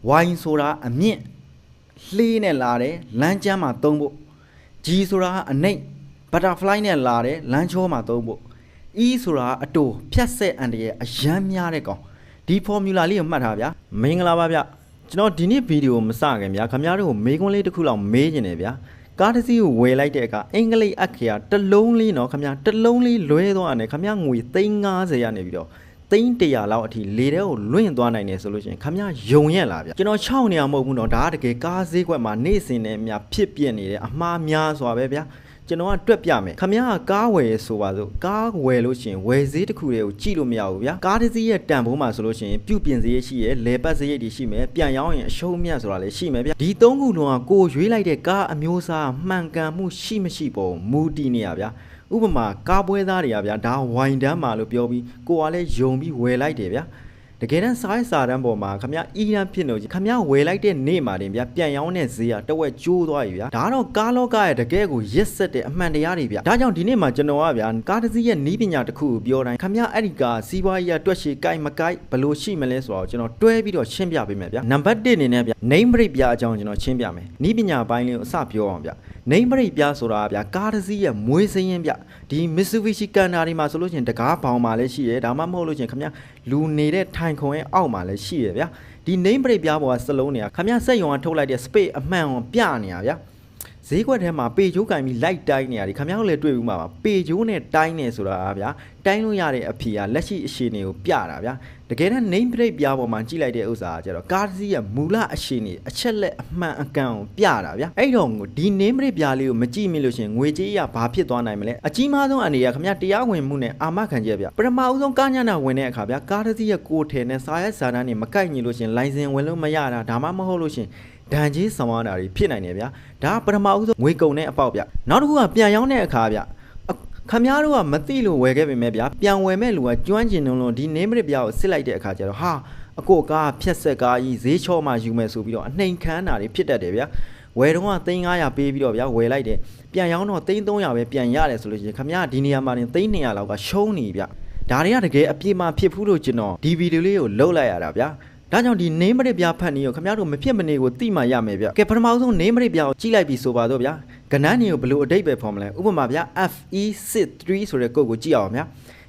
Y ဆိုတာအမြင့်လှေးနဲ့လာတယ်လမ်းကျမ်းမှာသုံးဖို့ G ဆိုတာအနှိပ် butterfly နဲ့လာတယ်လမ်းချောမှာသုံးဖို့ E ဆိုတာအတူဖြတ်ဆက်အန်တရဲ့အရမ်းများတဲ့ကောင်ဒီ formula လေးကိုမှတ်ထားဗျာမင်္ဂလာပါဗျကျွန်တော်ဒီနေ့ဗီဒီယိုမစခင်ဗျာခင်ဗျားတို့ကိုမေးခွန်းလေးတစ်ခုလောက်မေးနေတယ်ဗျာကားတစ်စီးကိုဝယ်လိုက်တဲ့အခါအင်္ဂလိပ်အခရာတစ်လုံးလေးနော်ခင်ဗျာတစ်လုံးလေးလွဲသွားတယ်ခင်ဗျာငွေ350ရနေပြီးတော့300လောက်အထိလေထဲကိုလွင့်သွားနိုင်တယ်ဆိုလို့ရှိရင်ခင်ဗျာယုံရက်လားဗျကျွန်တော်6နေရမဟုတ်ဘူးနော်ဒါကတကယ်ကားဈေးကွက်မှာနေ့စဉ်နဲ့များဖြစ်ပြနေတယ်အမှားများစွာပဲဗျာကျွန်တော်ကတွက်ပြမယ်ခင်ဗျားကကားဝယ်ဆိုပါစို့ကားဝယ်လို့ရှိရင်ဝယ်ဈေးတစ်ခုတည်းကိုကြည့်လို့မရဘူးဗျာကားတစ်စီးရဲ့တန်ဖိုးမှာဆိုလို့ရှိရင်ပြုပြင်ဈေးရှိရယ်လေပတ်ဈေးတွေရှိမယ်ပြန်ရောင်းရင်အရှုံးမြတ်ဆိုတာလည်းရှိမယ်ဗျာဒီ3ခုလုံးကကိုရွေးလိုက်တဲ့ကားအမျိုးအစားမှန်ကန်မှုရှိမရှိပုံမူတည်နေရဗျာဥပမာကားပွဲသားတွေကဗျာဒါဝိုင်တန်းမှာလို့ပြောပြီးကိုကလည်းယုံပြီးဝယ်လိုက်တယ်ဗျာတကယ်တမ်းစားစာတန်းပေါ်မှာခင်ဗျာအီရန်ဖြစ်လို့ခင်ဗျာဝယ်လိုက်တဲ့နေ့မှာတင်ဗျာပြန်ရောင်းတဲ့ဈေးကတဝက်ကျိုးသွားပြီဗျာဒါတော့ကားလောကရဲ့တကယ်ကိုရက်ဆက်တဲ့အမှန်တရားတွေဗျာဒါကြောင့်ဒီနေ့မှာကျွန်တော်ကဗျာကားတစ်စီးရဲ့နီးပညာတစ်ခုကိုပြောတိုင်းခင်ဗျာအဲ့ဒီကားစီးပွားရေးတွက်ရှည်ကိုက်မကိုက်ဘယ်လိုရှိမလဲဆိုတော့ကျွန်တော်တွဲပြီးတော့ရှင်းပြပေးမယ်ဗျာနံပါတ်1အနေနဲ့ဗျာ name brake ပြအကြောင်းကျွန်တော်ရှင်းပြမယ်နီးပညာပိုင်းလေးကိုအစပြောအောင်ဗျာname brake ပြဆိုတာဗျာကားတစ်စီးရဲ့မွေးစင်းရင်ဗျဒီ Mitsubishi Canada တွေမှာဆိုလို့ရှိရင်တကားဘောင်မှာလည်းရှိတယ်ဒါမှမဟုတ်လို့ရှိရင်ခင်ဗျာလူနေတဲ့ထိုင်ခုံရဲ့အောက်မှာလည်းရှိရဗျာဒီ name brake ပြပေါ်ကစလုံးတွေကခင်ဗျာစက်ရုံကထုတ်လိုက်တဲ့ space အမှန်ကိုပြနေရဗျာဈေးကွက်ထဲမှာပေချိုးကင်ပြီးလိုက်တိုင်းနေရတယ်ခင်ဗျားတို့လည်းတွေ့ဘူးမှာပါပေချိုးနဲ့တိုင်းနေဆိုတာဗျာတိုင်းလို့ရတဲ့အဖြေကလက်ရှိအခြေအနေကိုပြတာဗျာတကယ်တမ်း name brake ပြပေါ်မှာကြည့်လိုက်တဲ့ဥစ္စာကကျတော့ကားစီးရဲ့မူလအခြေအနေအချက်လက်အမှန်အကန်ကိုပြတာဗျာအဲ့တော့ဒီ name brake ပြလေးကိုမကြည့်မိလို့ရှင်ငွေကြေးရဘာဖြစ်သွားနိုင်မလဲအကြီးမားဆုံးအနေရခင်ဗျာတရားဝင်မှုနဲ့အာမခံချက်ဗျာပထမဦးဆုံးကားညနာဝင်တဲ့အခါဗျာကားစီးရဲ့ကိုယ်ထဲနဲ့စာရဲစာတန်းတွေမကိုက်ညီလို့ရှင်လိုင်စင်ဝင်လို့မရတာဒါမှမဟုတ်လို့ရှင်ဒဏ်ကြီးဆောင်ရတာတွေဖြစ်နိုင်တယ်ဗျာဒါပထမဦးဆုံးငွေကုန်တဲ့အပေါက်ဗျနောက်တစ်ခုကပြန်ရောင်းတဲ့အခါဗျခင်ဗျားတို့ကမသိလို့ဝယ်ခဲ့ပေမဲ့ဗျာပြန်ဝယ်မဲ့လူကကျွမ်းကျင်လုံးဒီ name brake ပြားကိုစစ်လိုက်တဲ့အခါကျတော့ဟာအကိုကားဖြက်ဆက်ကားကြီးဈေးချော့မှယူမယ်ဆိုပြီးတော့အနှိမ်ခမ်းတာတွေဖြစ်တတ်တယ်ဗျာဝယ်တော့က300ပေးပြီးတော့ဗျာဝယ်လိုက်တယ်ပြန်ရောင်းတော့300ပဲပြန်ရတယ်ဆိုလို့ရှိရင်ခင်ဗျားဒီနေရာမှာ300လောက်ကရှုံးနေဗျဒါတွေကတကယ်အပြည့်မှဖြစ်ဘူးလို့ကျွန်တော်ဒီဗီဒီယိုလေးကိုလုပ်လိုက်ရတာဗျာဒါကြောင့်ဒီ name brake ပြဖတ်နေရောခင်ဗျားတို့မဖြစ်မနေကိုသိမှရမယ်ဗျကဲပထမဆုံး name brake ပြကိုကြည့်လိုက်ပြီဆိုပါတော့ဗျာကဏ္ဍနေကိုဘလို့အဓိပ္ပာယ်ဖော်မလဲဥပမာဗျာ FE63 ဆိုတဲ့ကုတ်ကိုကြည့်အောင်ဗျာ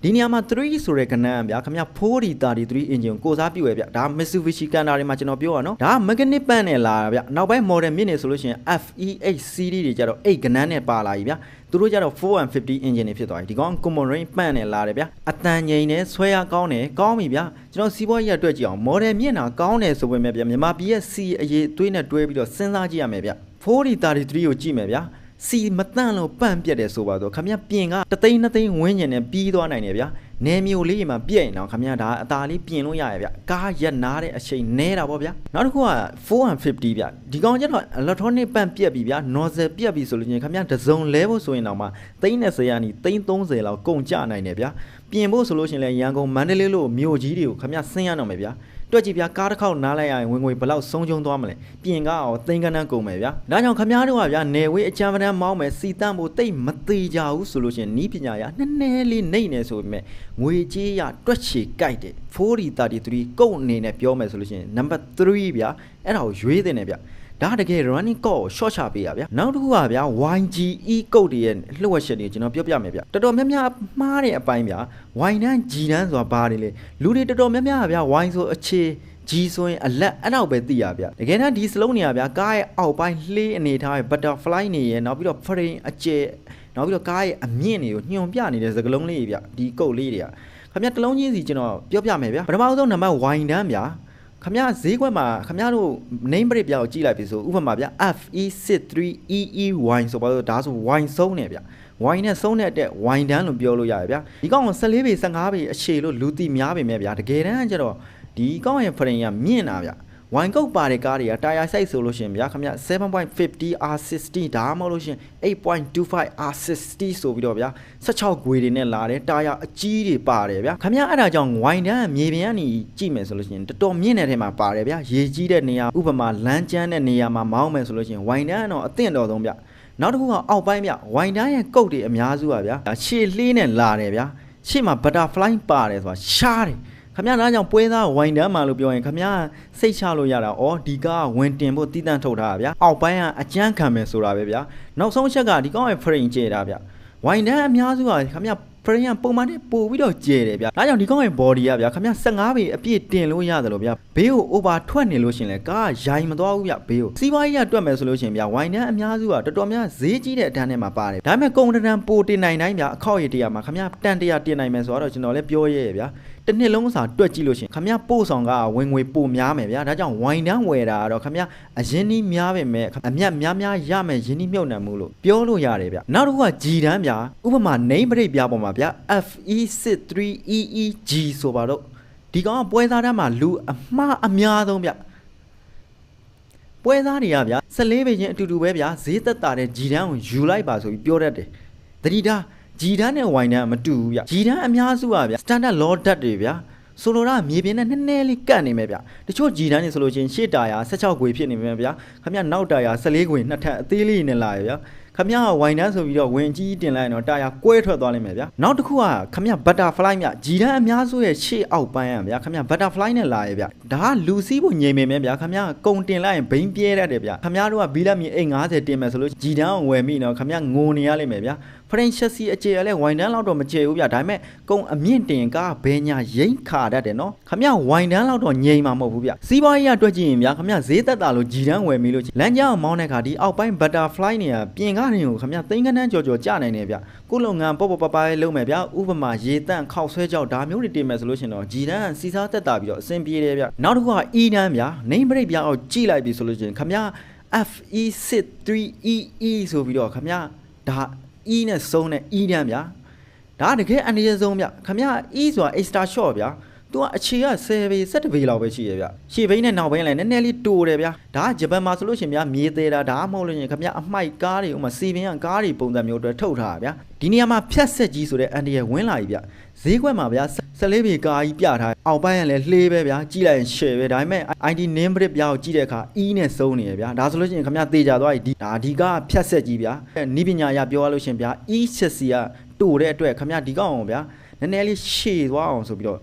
ဒီနေရာမှာ3ဆိုတဲ့ကဏ္ဍဗျာခင်ဗျာ4033 engine ကိုစားပြုရဗျဒါ Mitsubishi Canada တွေမှာကျွန်တော်ပြောရနော်ဒါ mechanic ပန့်နဲ့လာတာဗျနောက်ပိုင်း model မြင့်နေဆိုလို့ရှိရင် FE8 series တွေကြတော့8ကဏ္ဍနဲ့ပါလာပြီဗျာသူတို့ကြတော့450 engine တွေဖြစ်သွားပြီဒီကောင် common range ပန့်နဲ့လာတယ်ဗျာအတန်ငိန်နဲ့ဆွဲရကောင်းတယ်ကောင်းပြီဗျာကျွန်တော်စီးပွားရေးအတွက်ကြည့်အောင် model မြင့်တာကောင်းတယ်ဆိုပေမဲ့ဗျာမြန်မာပြည်ရဲ့ C အရေးသွေးနဲ့တွဲပြီးတော့စဉ်းစားကြည့်ရမယ်ဗျ4033ကိုကြည့်မယ်ဗျာစီမတန့်လို့ပန့်ပြက်တယ်ဆိုပါတော့ခမရပြင်က3သိန်း2သိန်းဝင်းကျင်နဲ့ပြီးသွားနိုင်တယ်ဗျာနယ်မျိုးလေးမှာပြည့်ရင်တော့ခမရဒါအသာလေးပြင်လို့ရရဗျာကားရက်နာတဲ့အချိန်နဲတာပေါ့ဗျာနောက်တစ်ခုက450ဗျာဒီကောင်ကျတော့ electronic ပန့်ပြက်ပြီဗျာ nozzle ပြက်ပြီဆိုလို့ချင်းခမရတစုံလဲဖို့ဆိုရင်တော့မှ330ရာနီ330လောက်ကုန်ကြနိုင်တယ်ဗျာပြင်ဖို့ဆိုလို့ချင်းလဲရန်ကုန်မန္တလေးလို့မြို့ကြီးတွေကိုခမရဆင်းရတော့မယ်ဗျာတွက်ကြည့်ဗျာကားတစ်ခေါက်နားလိုက်ရရင်ဝင်ငွေဘယ်လောက်ဆုံးရှုံးသွားမလဲပြင်ကားအောင်သိန်းကန်းကုန်မယ်ဗျာဒါကြောင့်ခမားတို့ကဗျာနယ်ဝေးအချမ်းပန်းမောင်းမယ်စီတန့်ဖို့တိတ်မသေးကြဘူးဆိုလို့ရှိရင်နီးပညာရနည်းနည်းလေးနှိမ့်နေဆိုပေမဲ့ငွေကြေးရတွက်ချေကြိုက်တယ်4033ကုန်အနေနဲ့ပြောမယ်ဆိုလို့ရှိရင်နံပါတ်3ဗျာအဲ့ဒါကိုရွေးတင်တယ်ဗျာဒါတကယ် running code ကို short ချပေးရဗျာနောက်တစ်ခုကဗျာ YGE ကုတ်တွေရဲ့လှုပ်ဝက်ချက်တွေကျွန်တော်ပြောပြမယ်ဗျာတော်တော်များများမှားတဲ့အပိုင်းဗျာ Y တန်း G တန်းဆိုတာဘာတွေလဲလူတွေတော်တော်များများဗျာ Y ဆိုအခြေG ဆိုရင်အလက်အဲ့တော့ပဲသိရဗျတကယ်တမ်းဒီစလုံးနေရဗျာကားရဲ့အောက်ပိုင်းလှေးအနေထားရဲ့ butterfly နေရဲ့နောက်ပြီးတော့ frame အကျဲနောက်ပြီးတော့ကားရဲ့အမြင့်တွေကိုညွန်ပြနေတဲ့စကလုံးလေးဗျဒီကုတ်လေးတွေကခင်ဗျာတစ်လုံးချင်းစီကျွန်တော်ပြောပြမယ်ဗျပထမဆုံးနံပါတ် Y တန်းဗျာခင်ဗျာဈေးကွက်မှာခင်ဗျားတို့ name brake ပြကိုကြည့်လိုက်ပြီဆိုဥပမာဗျာ FE63EEY ဆိုပါတော့ဒါဆို Y ဆုံးနေဗျY နဲ့ဆုံးတဲ့အတွက် Y တန်းလို့ပြောလို့ရတယ်ဗျာဒီကောင်က14ပေ15ပေအခြေလို့လူတီများပေမဲ့ဗျာတကယ်တမ်းကျတော့ဒီကောင်းရဲ့ frame ကမြင့်တာဗျဝိုင်ကုတ်ပါတဲ့ကားတွေကတာယာစိုက်ဆိုလို့ရှင်ဗျာခင်ဗျ 7.50 R60 ဒါမှမဟုတ်လို့ရှင်8.25 R60 ဆိုပြီးတော့ဗျာ16ဂွေတွေနဲ့လာတယ်တာယာအကြီးတွေပါတယ်ဗျာခင်ဗျအဲ့ဒါကြောင့်ဝိုင်တန်းမြေပြင်ကနေကြည့်မယ်ဆိုလို့ရှင်တော်တော်မြင့်တဲ့ထဲမှာပါတယ်ဗျာရေကြီးတဲ့နေရာဥပမာလမ်းကျန်းတဲ့နေရာမှာမောင်းမယ်ဆိုလို့ရှင်ဝိုင်တန်းကတော့အသင့်တော်ဆုံးဗျနောက်တစ်ခုကအောက်ပိုင်းဗျဝိုင်တန်းရဲ့ကုတ်တွေအများစုပါဗျာရှေ့လှေးနဲ့လာတယ်ဗျာရှေ့မှာ butterfly ပါတယ်ဆိုတာရှားတယ်ခ ခမရသားကြောင့်ပွဲသားဝိုင်တန်းမှာလို့ပြောရင်ခမရစိတ်ချလို့ရတာဩဒီကားဝင်တင်ဖို့တီးတန့်ထုတ်ထားတာဗျာအောက်ပိုင်းကအကျန်းခံမယ်ဆိုတာပဲဗျာနောက်ဆုံးချက်ကဒီကောင်ရဲ့ frame ကျဲတာဗျာဝိုင်တန်းအများစုကခမရframe ပုံမှန်နဲ့ပို့ပြီးတော့ကျဲတယ်ဗျာဒါကြောင့်ဒီကောင်ရဲ့ body ကဗျာခမရ15ပေအပြည့်တင်လို့ရတယ်လို့ဗျာဘေးကို over ထွက်နေလို့ရှင်လဲကားရိုင်မသွားဘူးဗျာဘေးကိုစီးပွားရေးကတွက်မယ်ဆိုလို့ရှင်ဗျာဝိုင်တန်းအများစုကတော်တော်များဈေးကြီးတဲ့အတန်းထဲမှာပါတယ်ဒါပေမဲ့ကုန်တန်းပိုတင်နိုင်တိုင်းဗျာအခောက်ရည်တရားမှာခမရတန်တရားတင်နိုင်မယ်ဆိုတော့ကျွန်တော်လည်းပြောရဲဗျာတနှစ်လုံးစာတွက်ကြည့်လို့ရှင်ခမရပို့ဆောင်ကဝင်ငွေပိုများမယ်ဗျာဒါကြောင့်ဝိုင်တန်းဝယ်တာကတော့ခမရအရင်နီးများပဲမဲ့အမြတ်များရမယ်ရင်းနှီးမြုပ်နှံမှုလို့ပြောလို့ရတယ်ဗျာနောက်တစ်ခုက G တန်းဗျာဥပမာ name plate ပြပေါ်မှာဗျာ FE63EEG ဆိုပါတော့ဒီကောင်ကပွဲသားတန်းမှာလူအမှားအများဆုံးဗျပွဲသားတွေကဗျာ14ပေချင်းအတူတူပဲဗျာဈေးသက်တာတဲ့ G တန်းကိုယူလိုက်ပါဆိုပြီးပြောတတ်တယ်တတိတာG တန်းနဲ့ဝိုင်တန်းမတူဘူးဗျG တန်းအများစုကဗျ standard law ဓာတ်တွေဗျဆိုလိုတာမြေပြင်နဲ့နည်းနည်းလေးကတ်နေမယ်ဗျတချို့ G တန်းနေဆိုလို့ချင်းရှေ့တာယာ16ခွေဖြစ်နေမယ်ဗျခမရနောက်တာယာ14ခွေနှစ်ထပ်အသေးလေးနဲ့လာရဗျခမရဝိုင်တန်းဆိုပြီးတော့ဝင်ကြီးတင်လိုက်ရင်တော့တာယာကွဲထွက်သွားလိမ့်မယ်ဗျနောက်တစ်ခုကခမရ butterfly မြ G တန်းအများစုရဲ့ရှေ့အောက်ပိုင်းရဗျခမရ butterfly နဲ့လာရဗျဒါကလူစီးဖို့ငြိမ်မယ်ဗျခမရကုံတင်လိုက်ရင်ဘိန်းပြဲတတ်တယ်ဗျခမရတို့ကဘီလက်မြေအိတ်50တင်မယ်ဆိုလို့ G တန်းကိုဝယ်မိတော့ခမရငိုနေရလိမ့်မယ်ဗျFranchise အကျေလဲဝိုင်တန်းလောက်တော့မကျေဘူးဗျဒါပေမဲ့ကုံအမြင့်တင်ကားဘဲညာရိမ့်ခါတတ်တယ်နော်ခမရဝိုင်တန်းလောက်တော့ငြိမ်မှာမဟုတ်ဘူးဗျစီးပွားရေးကတွက်ကြည့်ရင်ဗျခမရဈေးသက်တာလို့ G တန်းဝယ်မိလို့လမ်းကြောင်းမောင်းတဲ့ခါဒီအောက်ပိုင်း butterfly နေရပြင်ကားတွေကိုခမရသိန်းကန်းကြော်ကြနိုင်တယ်ဗျကိုလုံငန်းပေါ့ပလေးလုံးမယ်ဗျဥပမာရေတန့်ခောက်ဆွဲကြောက်ဒါမျိုးတွေတင်မယ်ဆိုလို့ရှင်တော့ G တန်းစီစားသက်တာပြီးတော့အဆင်ပြေတယ်ဗျနောက်တစ်ခုက E တန်းဗျ name plate ပြအောင်ကြည့်လိုက်ပြီဆိုလို့ရှင်ခမရ FE63EE ဆိုပြီးတော့ခမရဒါ E နဲ့စုံနဲ့ E တန်းဗျာဒါတကယ်အနည်းဆုံးဗျခမရ E ဆိုတာ extra short ဗျာသူကအခြေက10ပေ17ပေလောက်ပဲရှိရဗျရှေ့ဘိန်းနဲ့နောက်ဘိန်းလည်းနည်းနည်းလေးတိုးတယ်ဗျာဒါကဂျပန်မှာဆိုလို့ရှိရင်ဗျာမြေသေးတာဒါမှမဟုတ်လို့ရှင်ခမရအမိုက်ကားတွေဥမာစီပင်ကကားတွေပုံစံမျိုးတွေထုတ်ထားတာဗျာဒီနေရာမှာဖြတ်ဆက်ကြီးဆိုတဲ့အန်ဒီရဲ့ဝင်းလာကြီးဗျဈေးကွက်မှာဗျာ14ပေကားကြီးပြထားအောက်ပိုင်းကလည်းလှေးပဲဗျာကြီးလိုက်ရင် share ပဲဒါပေမဲ့ ID name plate ပြားကိုကြည့်တဲ့အခါ E နဲ့စုံနေရဗျာဒါဆိုလို့ရှိရင်ခမရသေချာသွားပြီဒီကဖြတ်ဆက်ကြီးဗျာနီးပညာရပြောရလို့ရှင်ဗျာ E ချက်စီကတိုးတဲ့အတွက်ခမရဒီကောင်အောင်ဗျာနည်းနည်းလေးရှည်သွားအောင်ဆိုပြီးတော့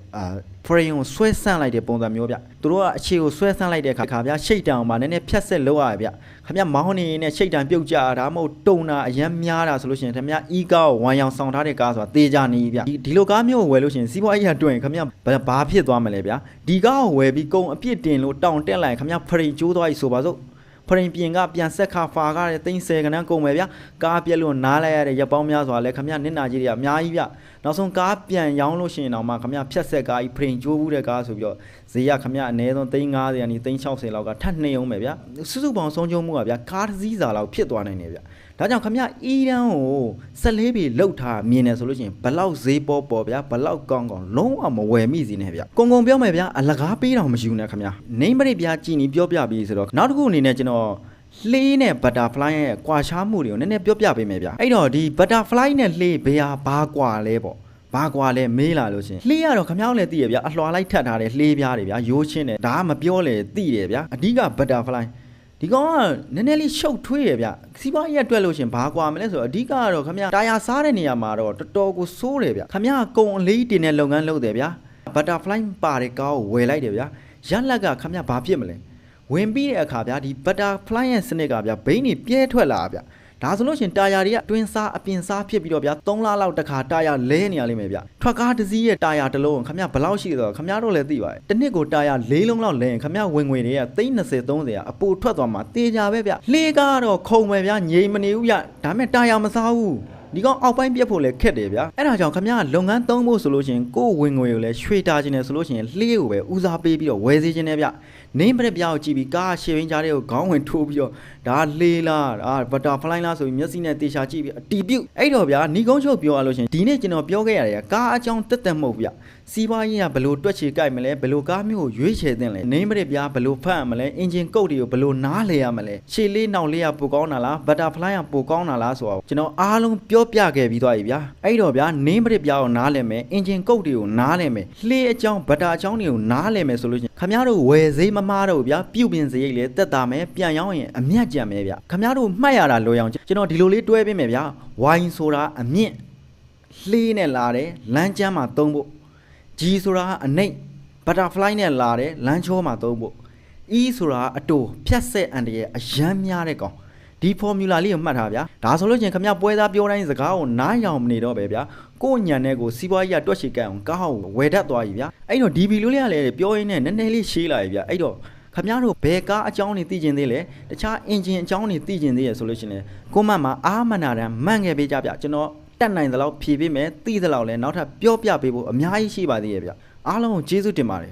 frame ကိုဆွဲဆန့်လိုက်တဲ့ပုံစံမျိုးဗျသူတို့ကအခြေကိုဆွဲဆန့်လိုက်တဲ့အခါဗျာရှိတ်တံအောင်မှာနည်းနည်းဖြတ်ဆက်လောက်ရဗျခင်ဗျမောင်းနေနဲ့ရှိတ်တံပြုတ်ကြတာမဟုတ်တုံတာအရန်များတာဆိုလို့ရှိရင်ခင်ဗျအီးကားကိုဝမ်းရောင်ဆောင်ထားတဲ့ကားဆိုတာတေးကြနေဗျဒီလိုကားမျိုးကိုဝယ်လို့ရှိရင်စီးပွားရေးကတွင်ခင်ဗျဘာဖြစ်သွားမလဲဗျဒီကားကိုဝယ်ပြီးကုန်အပြစ်တင်လို့တောင်တက်လိုက်ခင်ဗျဖရိကျိုးသွားပြီဆိုပါစို့ဖရင်ပြင်ကပြန်ဆက်ခါဖာကားတဲ့သိန်း10ခန်းကုန်မယ်ဗျကားပြက်လို့နားလိုက်ရတဲ့ရက်ပေါင်းများစွာလဲခင်ဗျနစ်နာကြီးတွေကအများကြီးဗျနောက်ဆုံးကားပြန်ရောင်းလို့ရှိရင်တော့မှခင်ဗျဖြတ်ဆက်ကားကြီးဖရင်ကျိုးဘူးတဲ့ကားဆိုပြီးတော့ဈေးရခင်ဗျအနည်းဆုံး350ကနေ360လောက်ကထပ်နှိမ့်အောင်မယ်ဗျစုစုပေါင်းဆုံးချုံမှုကဗျကားတစ်စီးစာလောက်ဖြစ်သွားနိုင်တယ်ဗျဒါကြောင့်ခင်ဗျအီရန်ကို14ပေလောက်ထားမြင်တယ်ဆိုလို့ရှိရင်ဘလောက်ဈေးပေါ်ဗျဘလောက်ကောင်းလုံးဝမဝယ်မိစီနဲ့ဗျကုံပြောမယ်ဗျအလကားပေးတော့မယူနဲ့ခင်ဗျနေမရိပ်ဗျကြည်နီပြောပြပြီးဆိုတော့နောက်တစ်ခုအနေနဲ့ကျွန်တော်လှေးနဲ့ butterfly ရဲ့ကွာခြားမှုတွေကိုနည်းနည်းပြောပြပေးမယ်ဗျအဲ့တော့ဒီ butterfly နဲ့လှေးဘယ်ဟာဘာကွာလဲပေါ့ဘာကွာလဲမေးလာလို့ရှင်လှေးကတော့ခမောင်းလည်းသိရဗျအလွှာလိုက်ထပ်ထားတဲ့လှေးပြားတွေဗျရိုးချင်းတယ်ဒါကမပြောလေသိတယ်ဗျအဓိက butterfly ဒီကောင်ကနည်းနည်းလေးရှုပ်ထွေးရဗျစီးပွားရေးအတွက်လို့ရှင်ဘာကွာမလဲဆိုတော့အဓိကကတော့ခမရတာယာစားတဲ့နေရာမှာတော့တော်တော်ကိုစိုးတယ်ဗျခမရကုံအလေးတင်တဲ့လုပ်ငန်းလုပ်တယ်ဗျ butterfly ပါတဲ့ကားကိုဝယ်လိုက်တယ်ဗျရက်လက်ကခမရဘာဖြစ်မလဲဝင်ပြီးတဲ့အခါဗျဒီ butterfly ရဲ့စနစ်ကဗျဘိန်းတွေပြဲထွက်လာဗျဒါဆိုလို့ရှင်တာယာတွေကတွင်းစားအပြင်စားဖြစ်ပြီးတော့ဗျ3လလောက်တခါတာယာလဲနေရလိမ့်မယ်ဗျထွက်ကားတစ်စီးရဲ့တာယာတစ်လုံးခမရဘလောက်ရှိတော့ခမရတို့လည်းသိပါတယ်တစ်နှစ်ကိုတာယာ4လုံးလောက်လဲရင်ခမရဝင်ငွေတွေက320-30အပိုထွက်သွားမှာတေချာပဲဗျလှေကားတော့ခုံပဲဗျငြိမ်မနေဘူးဗျဒါပေမဲ့တာယာမစားဘူးဒီကောင်အောက်ပိုင်းပြက်ဖို့လည်းခက်တယ်ဗျအဲ့ဒါကြောင့်ခမရလုပ်ငန်းသုံးဖို့ဆိုလို့ရှင်ကိုယ်ဝင်ငွေကိုလည်းရွှေတာခြင်းနဲ့ဆိုလို့ရှင်လှေကိုပဲဦးစားပေးပြီးတော့ဝယ်စေခြင်းနဲ့ဗျနင်းပရက်ပြားကိုကြည့်ပြီးကားရှေ့ဘင်းကြားတွေကိုခေါင်းဝင်ထိုးပြီးတော့ဒါလှေလားbutterfly လားဆိုပြီးမျက်စိနဲ့တေချာကြည့်ပြီးအတီးပြုတ်အဲ့တော့ဗျာညီကုန်းချုပ်ပြောရလို့ရှင်ဒီနေ့ကျွန်တော်ပြောခဲ့ရတယ်ကားအကြောင်းတက်မဟုတ်ဗျစီးပွားရေးကဘလို့တွက်ချေကြိုက်မလဲဘလို့ကားမျိုးကိုရွေးချယ်သင့်လဲနင်းပရက်ပြားဘလို့ဖတ်ရမလဲအင်ဂျင်ကုတ်တွေကိုဘလို့နားလဲရမလဲရှေ့လေးနောက်လေးကပိုကောင်းတာလား butterfly ကပိုကောင်းတာလားဆိုတော့ကျွန်တော်အားလုံးပြောပြခဲ့ပြီးသွားပြီဗျာအဲ့တော့ဗျာနင်းပရက်ပြားကိုနားလဲမယ်အင်ဂျင်ကုတ်တွေကိုနားလဲမယ်လှေအကြောင်း butter အကြောင်းတွေကိုနားလဲမယ်ဆိုလို့ရှင်ခင်ဗျားတို့ဝယ်ဈေးမမားတော့ဗျာပြုတ်ပင်စရိတ်လဲတက်တာမယ်ပြန်ရောင်းရင်အမြတ်ကျန်မယ်ဗျခင်ဗျားတို့မှတ်ရတာလွယ်အောင်ကျွန်တော်ဒီလိုလေးတွဲပေးမယ်ဗျာဝိုင်းဆိုတာအမြင့်လှေးနဲ့လာတယ်လမ်းကျမ်းမှာသုံးဖို့Gဆိုတာအနှိမ့် butterfly နဲ့လာတယ်လမ်းချောမှာသုံးဖို့ E ဆိုတာအတူဖြတ်ဆက်အန်တရဲ့အရမ်းများတဲ့ကောင်ဒီ formula လေးကိုမှတ်ထားဗျာဒါဆိုလို့ချင်းခမပွဲသားပြောတိုင်းစကားကိုနားရောင်မနေတော့ပဲဗျာကိုညံတဲ့ကိုစီးပွားရေးကတွက်ချေကန့်အောင်ကားဟောဝယ်တတ်သွားပြီဗျာအဲ့တော့ဒီဗီလိုလေးကလည်းပြောရင်းနဲ့နည်းနည်းလေးရှေးလာပြီဗျာအဲ့တော့ခမတို့ဘယ်ကားအကြောင်းတွေသိကျင်သေးလဲတခြား engine အကြောင်းတွေသိကျင်သေးရဆိုလို့ချင်းလေကိုမတ်မှာအားမနာတမ်းမှန်ခဲ့ပေးကြဗျာကျွန်တော်တက်နိုင်သလောက်ဖြည့်ပေးမယ်သိသလောက်လဲနောက်ထပ်ပြောပြပေးဖို့အများကြီးရှိပါသေးရဲ့ဗျာအားလုံးကိုကျေးဇူးတင်ပါတယ်